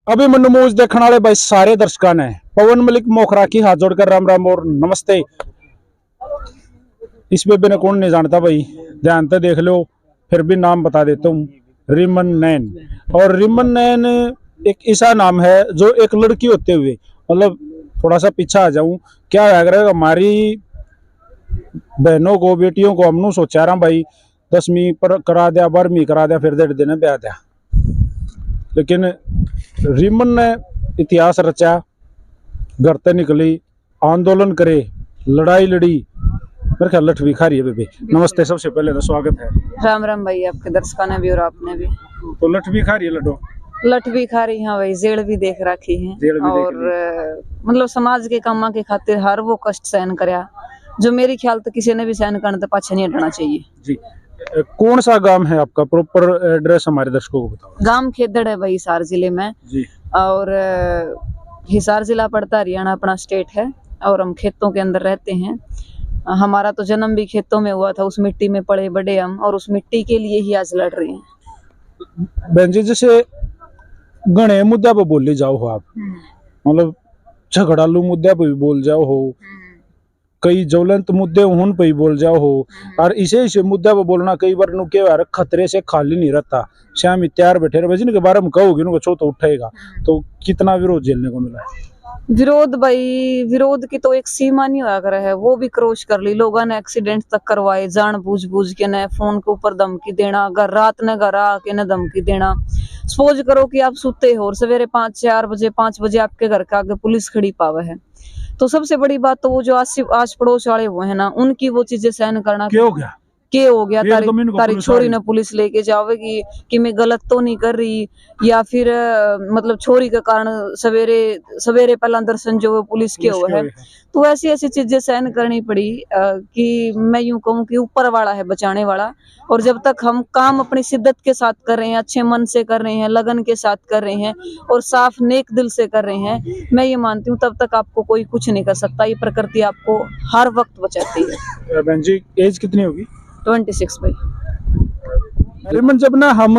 अभी मनु मूवी देखने वाले भाई सारे दर्शकों ने पवन मलिक मोखरा की हाथ जोड़कर राम राम और नमस्ते। इस बेबे ने कौन नहीं जानता भाई, ध्यान से देख लो, फिर भी नाम बता देता हूँ। रिमन नैन। और रिमन नैन एक ऐसा नाम है जो एक लड़की होते हुए, मतलब थोड़ा सा पीछा आ जाऊं, क्या है अगर हमारी बहनों को बेटियों को हमने सोचा रहा भाई 10वीं पर करा दिया, 12वीं करा दिया, फिर 1.5 दिन ब्याह दिया, लेकिन रिमन ने इतिहास रचा, घर से निकली, आंदोलन करे, लड़ाई लड़ी, मेरे ख्याल लठ भी खा रही है बेबे। नमस्ते, सबसे पहले तो स्वागत है। राम राम भाई, आपके दर्शकों ने भी और आपने भी। तो लठ भी खा रही है, लड्डो लठ भी खा रही है भाई, जेड़ भी देख रखी है और मतलब समाज के कामा के खातिर हर वो कष्ट सहन करया जो मेरी ख्याल तो किसी ने भी सहन करने तो पाछे नहीं हटना चाहिए जी। कौन सा गांव है आपका? प्रॉपर एड्रेस हमारे दर्शकों को बताओ। गांव खेदड़ है भाई, हिसार जिले में जी। और हिसार जिला पड़ता हरियाणा अपना स्टेट है और हम खेतों के अंदर रहते हैं। हमारा तो जन्म भी खेतों में हुआ था, उस मिट्टी में पड़े बड़े हम, और उस मिट्टी के लिए ही आज लड़ रहे हैं। बहन जी, जैसे घने मुद्दा पे बोले जाओ हो आप, मतलब झगड़ालू मुद्दा पे भी बोल जाओ हो, कई ज्वलंत मुद्दे उन पे ही बोल जाओ हो, और इसे मुद्दा पे बोलना कई बार नु के बार खतरे से खाली नहीं रहता। श्याम तैयार बैठे रहे जिनके बारे में कहोगे उनको छो तो उठेगा। तो कितना विरोध झेलने को मिला है? विरोध भाई, विरोध की तो एक सीमा नहीं हुआ कर है, वो भी क्रॉस कर ली। लोगों ने एक्सीडेंट तक करवाए जान बूझ के, न फोन के ऊपर धमकी देना, घर रात ने घर आके न धमकी देना। सपोज करो कि आप सुते हो और सवेरे 5 बजे आपके घर के आगे पुलिस खड़ी पावे है, तो सबसे बड़ी बात तो वो जो आस पड़ोस वाले वो है ना, उनकी वो चीजें सहन करना। क्या हो गया? तारी छोरी ने पुलिस लेके जावेगी कि मैं गलत तो नहीं कर रही, या फिर मतलब छोरी के कारण सवेरे पहला दर्शन जो पुलिस के हुए है। तो ऐसी ऐसी चीजें सहन करनी पड़ी कि मैं यूं कहूं कि ऊपर वाला है बचाने वाला। और जब तक हम काम अपनी शिद्दत के साथ कर रहे हैं, अच्छे मन से कर रहे हैं, लगन के साथ कर रहे हैं और साफ नेक दिल से कर रहे हैं, मैं ये मानती हूँ तब तक आपको कोई कुछ नहीं कर सकता। ये प्रकृति आपको हर वक्त बचाती है। बहन जी, एज कितनी होगी? 26 भाई। रिमन, जब ना हम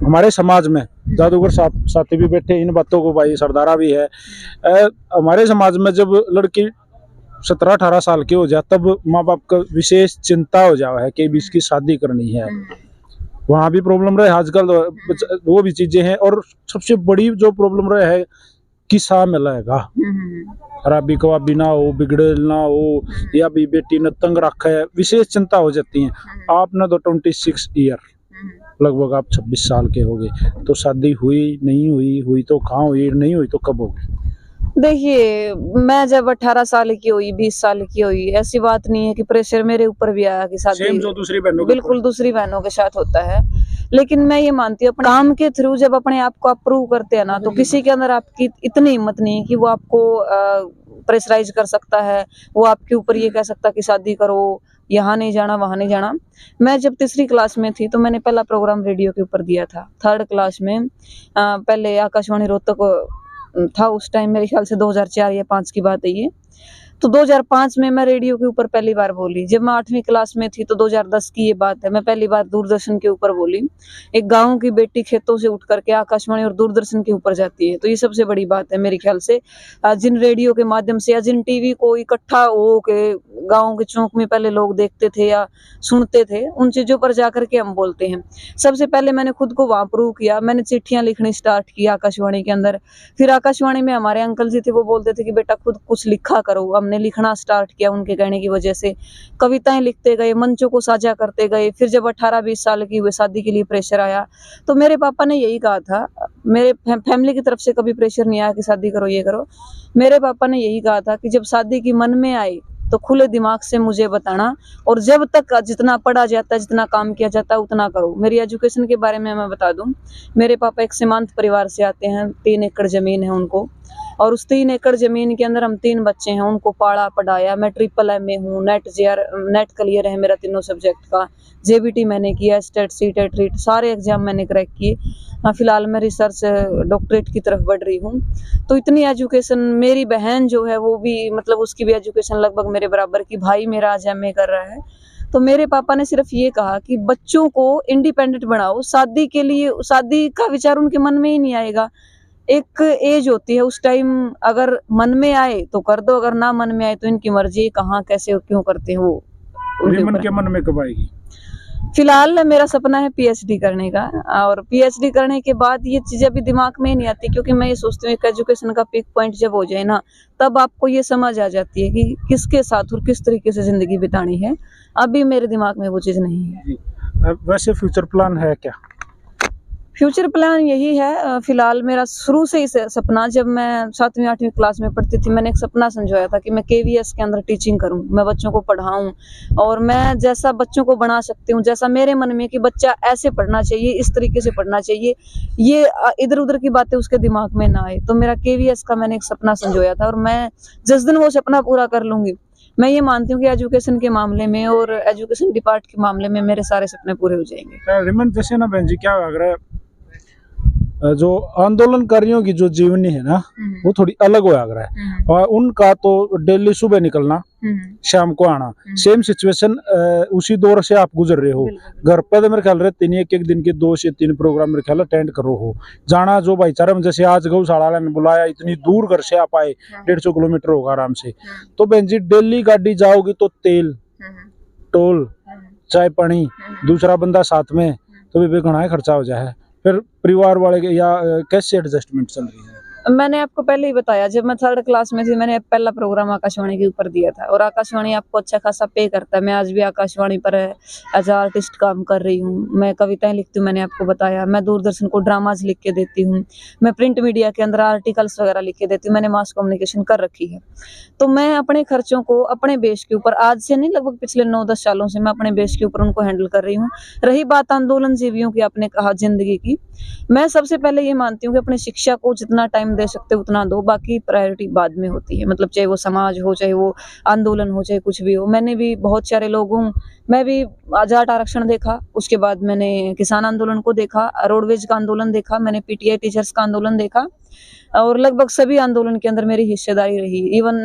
हमारे समाज में जादूगर साथी भी बैठे, इन बातों को भाई सरदारा भी है, हमारे समाज में जब लड़की 17-18 साल की हो जाए तब माँ बाप का विशेष चिंता हो जावा है कि इसकी शादी करनी है। वहाँ भी प्रॉब्लम रहे आजकल, वो भी चीजें हैं। और सबसे बड़ी जो प्रॉब्लम रहे है कि सा मिलेगा, खराबी कवाबी ना हो, बिगड़े ना हो, या भी बेटी ने तंग रखा है, विशेष चिंता हो जाती है। आपने तो 26 ईयर, लगभग आप 26 साल के हो गए, तो शादी हुई नहीं हुई, हुई तो कहाँ हुई, नहीं हुई तो कब होगी? देखिए, मैं जब 18 साल की हुई, 20 साल की हुई, ऐसी बात नहीं है कि प्रेशर मेरे ऊपर भी आया कि शादी, जो दूसरी बहनों बिल्कुल दूसरी बहनों के साथ होता है। लेकिन मैं ये मानती हूँ अपने काम के थ्रू जब अपने आप को आप प्रूव करते हैं ना, तो किसी के अंदर आपकी इतनी हिम्मत नहीं कि वो आपको प्रेशराइज कर सकता है, वो आपके ऊपर ये कह सकता कि शादी करो, यहाँ नहीं जाना, वहां नहीं जाना। मैं जब तीसरी क्लास में थी तो मैंने पहला प्रोग्राम रेडियो के ऊपर दिया था। 3rd क्लास में पहले आकाशवाणी रोहतक था, उस टाइम मेरे ख्याल से 2004 या 5 की बात है ये। तो 2005 में मैं रेडियो के ऊपर पहली बार बोली। जब मैं 8वीं क्लास में थी तो 2010 की ये बात है, मैं पहली बार दूरदर्शन के ऊपर बोली। एक गांव की बेटी खेतों से उठ करके आकाशवाणी और दूरदर्शन के ऊपर जाती है, तो ये सबसे बड़ी बात है मेरे ख्याल से। जिन रेडियो के माध्यम से या जिन टीवी को इकट्ठा हो के गाँव के चौक में पहले लोग देखते थे या सुनते थे, उन चीजों पर जाकर के हम बोलते हैं। सबसे पहले मैंने खुद को वहां प्रूव किया, मैंने चिट्ठियां लिखनी स्टार्ट की आकाशवाणी के अंदर। फिर आकाशवाणी में हमारे अंकल जी थे, वो बोलते थे कि बेटा खुद कुछ लिखा करो। हमने लिखना स्टार्ट किया उनके कहने की वजह से, कविताएं लिखते गए, मंचों को साझा करते गए। फिर जब 18-20 साल की हुए, शादी के लिए प्रेशर आया, तो मेरे पापा ने यही कहा था, मेरे फैमिली की तरफ से कभी प्रेशर नहीं आया कि शादी करो, ये करो। मेरे पापा ने यही कहा था कि जब शादी की मन में आए तो खुले दिमाग से मुझे बताना, और जब तक जितना पढ़ा जाता है, जितना काम किया जाता है, उतना करो। मेरी एजुकेशन के बारे में मैं बता दूं, मेरे पापा एक सीमांत परिवार से आते हैं, 3 एकड़ जमीन है उनको, और उस 3 एकड़ जमीन के अंदर हम 3 बच्चे हैं, उनको पाला पढ़ाया। मैं MMA हूँ, नेट क्लियर है मेरा तीनों सब्जेक्ट का। JBT मैंने किया, स्टेट सीटेट रीट सारे एग्जाम मैंने क्रैक किए। फिलहाल मैं रिसर्च डॉक्टरेट की तरफ बढ़ रही हूँ। तो इतनी एजुकेशन, मेरी बहन जो है वो भी मतलब उसकी भी एजुकेशन लगभग मेरे बराबर की, भाई मेरा आज MA कर रहा है। तो मेरे पापा ने सिर्फ ये कहा कि बच्चों को इंडिपेंडेंट बनाओ, शादी के लिए शादी का विचार उनके मन में ही नहीं आएगा। एक एज होती है, उस टाइम अगर मन में आए तो कर दो, अगर ना मन में आए तो इनकी मर्जी, कहाँ कैसे और क्यों करते हैं वो उनके रिमन ऊपर के है। मन में कब आएगी? फिलहाल मेरा सपना है पीएचडी करने का, और पीएचडी करने के बाद ये चीजें अभी दिमाग में ही नहीं आती, क्योंकि मैं ये सोचती हूँ एक एजुकेशन का पीक पॉइंट जब हो जाए ना, तब आपको ये समझ आ जाती है कि किसके साथ और किस तरीके से जिंदगी बितानी है। अभी मेरे दिमाग में वो चीज नहीं है। जी। वैसे फ्यूचर प्लान है क्या? फ्यूचर प्लान यही है, फिलहाल मेरा शुरू से ही सपना, जब मैं 7वीं 8वीं क्लास में पढ़ती थी, मैंने एक सपना संजोया था कि मैं केवीएस के अंदर टीचिंग करूं, मैं बच्चों को पढ़ाऊं, और मैं जैसा बच्चों को बना सकती हूं, जैसा मेरे मन में कि बच्चा ऐसे पढ़ना चाहिए, इस तरीके से पढ़ना चाहिए, ये इधर उधर की बातें उसके दिमाग में ना आए। तो मेरा केवीएस का मैंने एक सपना संजोया था, और मैं जिस दिन वो सपना पूरा कर लूंगी, मैं ये मानती हूँ कि एजुकेशन के मामले में और एजुकेशन डिपार्ट के मामले में मेरे सारे सपने पूरे हो जाएंगे। रिमन जैसे ना बहन जी, क्या लग रहा है, जो आंदोलनकारियों की जो जीवनी है ना, वो थोड़ी अलग हो लग रहा है। और उनका तो डेली सुबह निकलना, शाम को आना, सेम सिचुएशन उसी दौर से आप गुजर रहे हो। घर पे तो मेरे ख्याल रहते नहीं, एक दिन के 2 से 3 प्रोग्राम मेरे ख्याल अटेंड करो हो। जाना जो भाईचारा में, जैसे आज गौशाला वाले ने बुलाया, इतनी दूर घर से आप आए, 150 किलोमीटर होगा आराम से। तो बहन जी डेली गाड़ी जाओगी तो तेल, टोल, चाय पानी, दूसरा बंदा साथ में, तो भी घना खर्चा हो जाए। फिर परिवार वाले के या कैसे एडजस्टमेंट चल रही है? मैंने आपको पहले ही बताया, जब मैं 3rd क्लास में थी, मैंने पहला प्रोग्राम आकाशवाणी के ऊपर दिया था, और आकाशवाणी आपको अच्छा खासा पे करता है। मैं आज भी आकाशवाणी पर एज आर्टिस्ट काम कर रही हूँ, मैं कविताएं लिखती हूँ, मैंने आपको बताया, मैं दूरदर्शन को ड्रामाज लिख के देती हूँ, मैं प्रिंट मीडिया के अंदर आर्टिकल्स वगैरह लिख के देती हूँ, मैंने मास कम्युनिकेशन कर रखी है। तो मैं अपने खर्चों को अपने बेस के ऊपर, आज से नहीं, लगभग पिछले 9-10 सालों से मैं अपने बेस के ऊपर उनको हैंडल कर रही हूँ। रही बात आंदोलन जीवियों की, आपने कहा जिंदगी की, मैं सबसे पहले ये मानती हूँ कि अपनी शिक्षा को जितना टाइम दे सकते हो उतना दो, बाकी प्रायोरिटी बाद में होती है। मतलब चाहे वो समाज हो, चाहे वो आंदोलन हो, चाहे कुछ भी हो। मैंने भी बहुत सारे लोगों, मैं भी जाट आरक्षण देखा, उसके बाद मैंने किसान आंदोलन को देखा, रोडवेज का आंदोलन देखा, मैंने पीटीआई टीचर्स का आंदोलन देखा, और लगभग सभी आंदोलन के अंदर मेरी हिस्सेदारी रही। इवन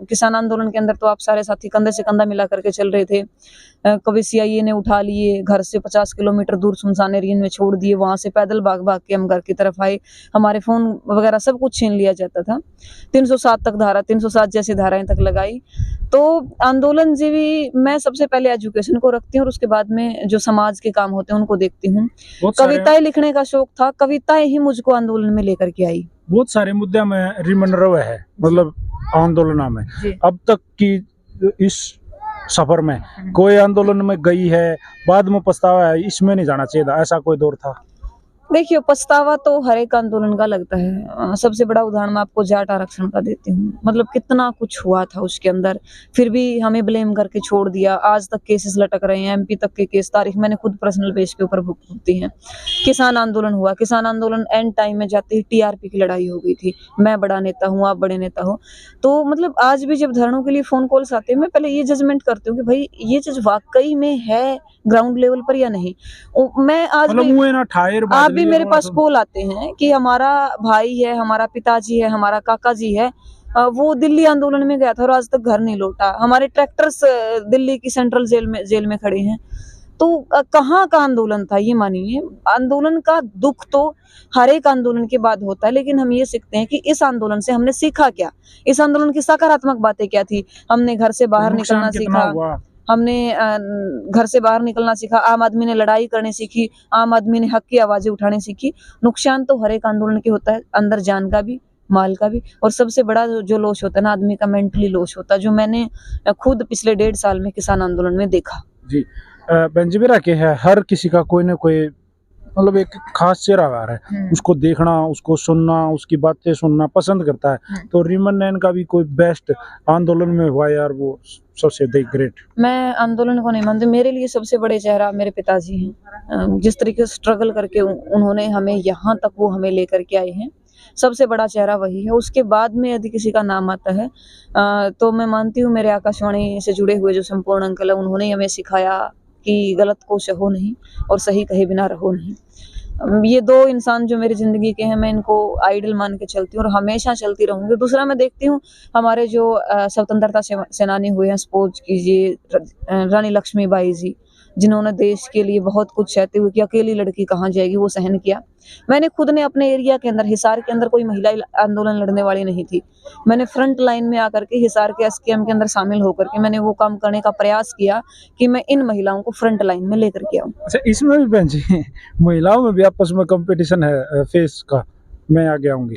किसान आंदोलन के अंदर तो आप सारे साथी कंधे से कंधा मिला करके चल रहे थे। कभी सीआईए ने उठा लिए, घर से 50 किलोमीटर दूर सुनसान एरिया में छोड़ दिए, वहां से पैदल भाग भाग के हम घर की तरफ आए, हमारे फोन वगैरह सब कुछ छीन लिया जाता था। 307 तक धारा, 307 जैसी धाराएं तक लगाई। तो आंदोलन जीवी मैं सबसे पहले एजुकेशन को रखती हूँ, और उसके बाद में जो समाज के काम होते हैं उनको देखती हूँ। कविताएं लिखने का शौक था, कविताएं ही मुझको आंदोलन में लेकर के आई। बहुत सारे मुद्दे में रिमन रवे है, मतलब आंदोलन में अब तक की इस सफर में कोई आंदोलन में गई है, बाद में पछतावा है, इसमें नहीं जाना चाहिए था, ऐसा कोई दौर था? देखिए, पछतावा तो हर एक आंदोलन का लगता है। सबसे बड़ा उदाहरण मैं आपको जाट आरक्षण का देती हूँ। मतलब कितना कुछ हुआ था उसके अंदर, फिर भी हमें ब्लेम करके छोड़ दिया। आज तक केसेस लटक रहे हैं, एमपी तक के केस, तारीख मैंने खुद पर्सनल बेस के ऊपर भुगती हैं। किसान आंदोलन हुआ, किसान आंदोलन एंड टाइम में जाते ही टीआरपी की लड़ाई हो गई थी। मैं बड़ा नेता हूँ, आप बड़े नेता हो। तो मतलब आज भी जब धरनों के लिए फोन कॉल्स आते हैं, मैं पहले ये जजमेंट करती हूँ कि भाई ये चीज वाकई में है ग्राउंड लेवल पर या नहीं। मैं आज भी मेरे पास कॉल आते हैं कि हमारा भाई है, हमारा पिताजी है, हमारा काका जी है, वो दिल्ली आंदोलन में गया था और आज तक घर नहीं लौटा। हमारे ट्रैक्टर्स दिल्ली की सेंट्रल जेल में खड़े हैं। तो कहाँ का आंदोलन था ये मानिए। आंदोलन का दुख तो हर एक आंदोलन के बाद होता है, लेकिन हम ये सीखते हैं कि इस आंदोलन से हमने सीखा क्या, इस आंदोलन की सकारात्मक बातें क्या थी। हमने घर से बाहर निकलना सीखा, हमने घर से बाहर निकलना सीखा, आम आदमी ने लड़ाई करनी सीखी, आम आदमी ने हक की आवाजें उठानी सीखी। नुकसान तो हर एक आंदोलन के होता है, अंदर जान का भी, माल का भी, और सबसे बड़ा जो लॉस होता है ना, आदमी का मेंटली लॉस होता है, जो मैंने खुद पिछले 1.5 साल में किसान आंदोलन में देखा। जी बेंजीबिरा के है, हर किसी का कोई ना कोई मतलब एक खास चेहरा आ रहा है, उसको देखना, उसको सुनना, उसकी बातें सुनना पसंद करता है। तो रिमन नैन का भी कोई बेस्ट आंदोलन में हुआ यार, वो सबसे ग्रेट? मैं आंदोलन को नहीं मानती, मेरे लिए सबसे बड़े चेहरा मेरे पिताजी हैं। जिस तरीके से स्ट्रगल करके उन्होंने हमें यहाँ तक वो हमें लेकर के आए हैं, सबसे बड़ा चेहरा वही है। उसके बाद में यदि किसी का नाम आता है तो मैं मानती हूँ मेरे आकाशवाणी से जुड़े हुए जो संपूर्ण अंकल है, उन्होंने हमें सिखाया कि गलत को सहो नहीं और सही कहे बिना रहो नहीं। ये 2 इंसान जो मेरी जिंदगी के हैं, मैं इनको आइडल मान के चलती हूँ और हमेशा चलती रहूंगी। दूसरा मैं देखती हूँ हमारे जो स्वतंत्रता सेनानी हुए हैं, सपोज कीजिए रानी लक्ष्मीबाई जी, जिन्होंने देश के लिए बहुत कुछ सहते हुए कि अकेली लड़की कहाँ जाएगी, वो सहन किया। मैंने खुद ने अपने एरिया के अंदर, हिसार के अंदर कोई महिला आंदोलन लड़ने वाली नहीं थी। मैंने फ्रंट लाइन में आकर के हिसार के एसकेएम के अंदर शामिल होकर के मैंने वो काम करने का प्रयास किया कि मैं इन महिलाओं को फ्रंट लाइन में लेकर के आऊं। अच्छा, इसमें भी बहन जी महिलाओं में भी आपस में कंपटीशन है फेस का, मैं आगे आऊंगी।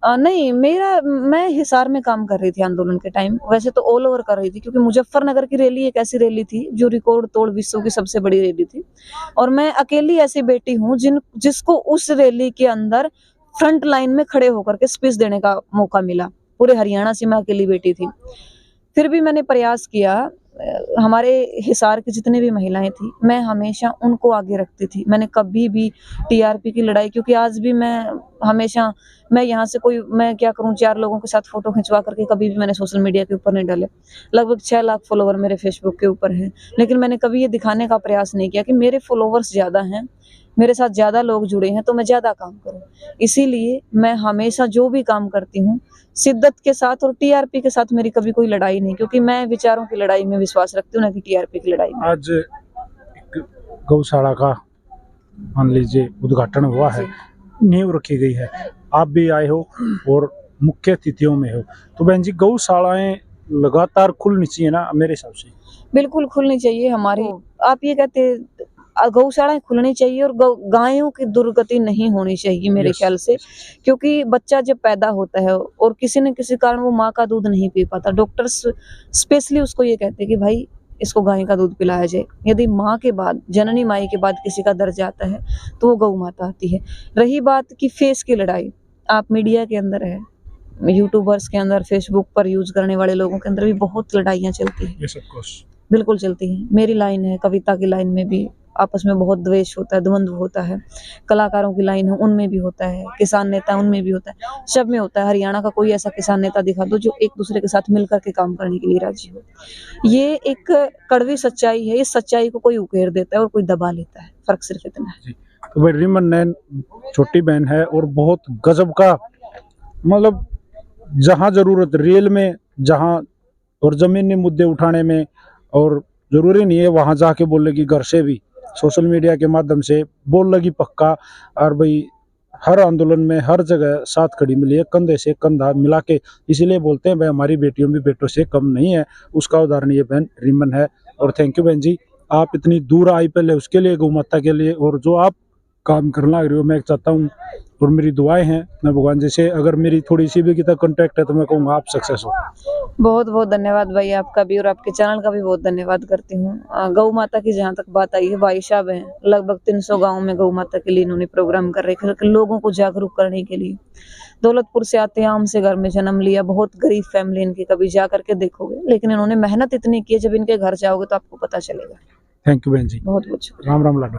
नहीं, मैं हिसार में काम कर रही थी आंदोलन के टाइम, वैसे तो ऑल ओवर कर रही थी, क्योंकि मुजफ्फरनगर की रैली एक ऐसी रैली थी जो रिकॉर्ड तोड़ विश्व की सबसे बड़ी रैली थी, और मैं अकेली ऐसी बेटी हूँ जिसको उस रैली के अंदर फ्रंट लाइन में खड़े होकर के स्पीच देने का मौका मिला। पूरे हरियाणा से मैं अकेली बेटी थी। फिर भी मैंने प्रयास किया, हमारे हिसार की जितनी भी महिलाएं थी, मैं हमेशा उनको आगे रखती थी। मैंने कभी भी टीआरपी की लड़ाई, क्योंकि आज भी मैं यहाँ से मैं क्या करूँ, 4 लोगों के साथ फोटो खिंचवा करके कभी भी मैंने सोशल मीडिया के ऊपर नहीं डाले। लगभग 6 लाख फॉलोवर मेरे फेसबुक के ऊपर हैं, लेकिन मैंने कभी ये दिखाने का प्रयास नहीं किया कि मेरे फॉलोवर्स ज्यादा हैं, मेरे साथ ज्यादा लोग जुड़े हैं, तो मैं ज्यादा काम करूं। इसीलिए मैं हमेशा जो भी काम करती हूँ शिद्दत के साथ, और टीआरपी के साथ मेरी कभी कोई लड़ाई नहीं, क्योंकि मैं विचारों की लड़ाई में विश्वास रखती हूँ, ना कि टीआरपी की लड़ाई में। आज एक गौशाला का मान लीजिए उद्घाटन हुआ है, नींव रखी गई है, आप भी आए हो और मुख्य अतिथियों में हो, तो बहन जी गौशालाएं लगातार खुलनी चाहिए ना मेरे हिसाब से। बिल्कुल खुलनी चाहिए हमारी। आप ये कहते गौशालाएं खुलनी चाहिए, और गायों की दुर्गति नहीं होनी चाहिए मेरे ख्याल से, क्योंकि बच्चा जब पैदा होता है और किसी न किसी कारण वो माँ का दूध नहीं पी पाता, डॉक्टर्स स्पेशली उसको ये कहते हैं कि भाई इसको गाय का दूध पिलाया जाए। यदि माँ के बाद, जननी माई के बाद किसी का दर्जा आता है तो वो गौ माता आती है। रही बात की फेस की लड़ाई, आप मीडिया के अंदर है, यूट्यूबर्स के अंदर, फेसबुक पर यूज करने वाले लोगों के अंदर भी बहुत लड़ाइयाँ चलती है। Yes, of course. बिल्कुल चलती है। मेरी लाइन है, कविता की लाइन में भी आपस में बहुत द्वेष होता है, द्वंद्व होता है। कलाकारों की लाइन है, उनमें भी होता है। किसान नेता, उनमें भी होता है, सब में होता है। हरियाणा का कोई ऐसा किसान नेता दिखा दो जो एक दूसरे के साथ मिलकर के काम करने के लिए राजी हो। ये एक कड़वी सच्चाई है। इस सच्चाई को कोई उकेर देता है और कोई दबा लेता है, फर्क सिर्फ इतना है। तो भाई रिमन नैन छोटी बहन है और बहुत गजब का, मतलब जहाँ जरूरत रेल में, जहाँ और जमीनी मुद्दे उठाने में, और जरूरी नहीं है वहां जाके बोलेगी, घर से भी सोशल मीडिया के माध्यम से बोल लगी पक्का। और भाई हर आंदोलन में हर जगह साथ खड़ी मिली है, कंधे से कंधा मिला के। इसीलिए बोलते हैं भाई हमारी बेटियों भी बेटों से कम नहीं है। उसका उदाहरण ये बहन रिमन है। और थैंक यू बहन जी, आप इतनी दूर आई पहले उसके लिए, गौ माता के लिए, और जो आप काम करना रही हो, मैं चाहता हूँ और मेरी दुआएं हैं, मैं भगवान जी से, अगर मेरी थोड़ी सी भी की तक कॉन्टैक्ट है तो मैं कहूँगा आप सक्सेस हो। बहुत बहुत धन्यवाद भाई, आपका भी और आपके चैनल का भी बहुत धन्यवाद करती हूँ। गौ माता की जहाँ तक बात आई है, भाई साहब हैं, लगभग 300 गाँव में गौ माता के लिए इन्होंने प्रोग्राम कर रखे हैं, लोगों को जागरूक करने के लिए। दौलतपुर से आते हैं, आम से घर में जन्म लिया, बहुत गरीब फैमिली इनकी, कभी जा करके देखोगे, लेकिन इन्होंने मेहनत इतनी की है, जब इनके घर जाओगे तो आपको पता चलेगा। थैंक यू बहन जी, बहुत बहुत शुक्रिया। राम राम लाडो।